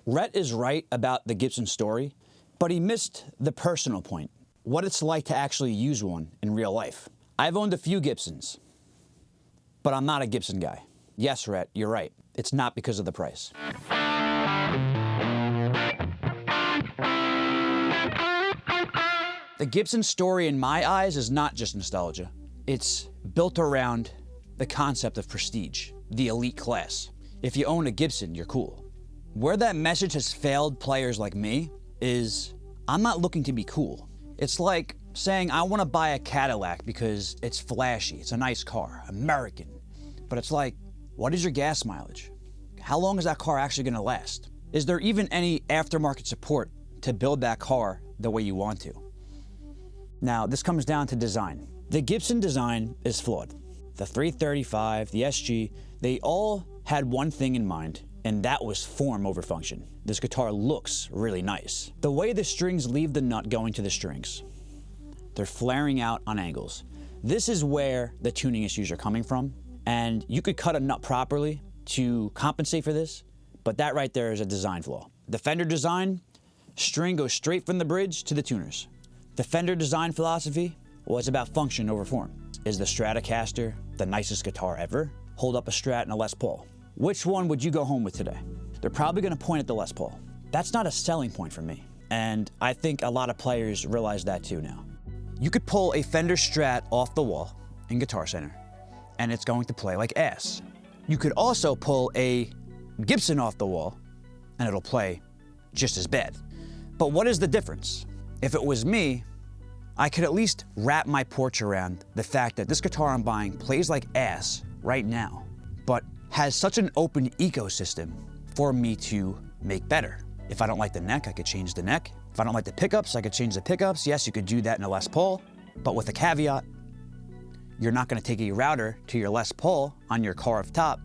Rhett is right about the Gibson Story, but he missed the personal point, what it's like to actually use one in real life. I've owned a few Gibsons, but I'm not a Gibson guy. Yes, Rhett, you're right. It's not because of the price. The Gibson Story, in my eyes, is not just nostalgia. It's built around the concept of prestige, the elite class. If you own a Gibson, you're cool. Where that message has failed players like me is, I'm not looking to be cool. It's like saying I want to buy a Cadillac because it's flashy, it's a nice car, American. But it's like, what is your gas mileage? How long is that car actually going to last? Is there even any aftermarket support to build that car the way you want to? Now, this comes down to design. The Gibson design is flawed. The 335, the SG, they all had one thing in mind, and that was form over function. This guitar looks really nice. The way the strings leave the nut going to the strings, they're flaring out on angles. This is where the tuning issues are coming from, and you could cut a nut properly to compensate for this, but that right there is a design flaw. The Fender design, string goes straight from the bridge to the tuners. The Fender design philosophy was about function over form. Is the Stratocaster the nicest guitar ever? Hold up a Strat and a Les Paul. Which one would you go home with today? They're probably gonna point at the Les Paul. That's not a selling point for me. And I think a lot of players realize that too now. You could pull a Fender Strat off the wall in Guitar Center, and it's going to play like ass. You could also pull a Gibson off the wall, and it'll play just as bad. But what is the difference? If it was me, I could at least wrap my porch around the fact that this guitar I'm buying plays like ass right now, but has such an open ecosystem for me to make better. If I don't like the neck, I could change the neck. If I don't like the pickups, I could change the pickups. Yes, you could do that in a Les Paul, but with a caveat, you're not gonna take a router to your Les Paul on your carved top.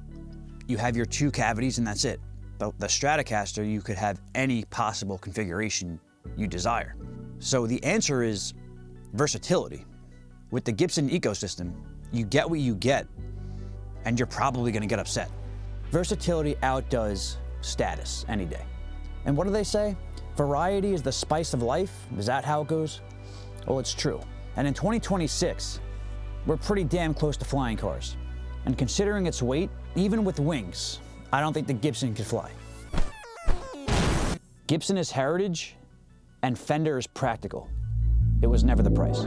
You have your 2 cavities and that's it. The Stratocaster, you could have any possible configuration you desire. So the answer is versatility. With the Gibson ecosystem, you get what you get, and you're probably gonna get upset. Versatility outdoes status any day. And what do they say? Variety is the spice of life? Is that how it goes? Well, it's true. And in 2026, we're pretty damn close to flying cars. And considering its weight, even with wings, I don't think the Gibson could fly. Gibson is heritage, and Fender is practical. It was never the price.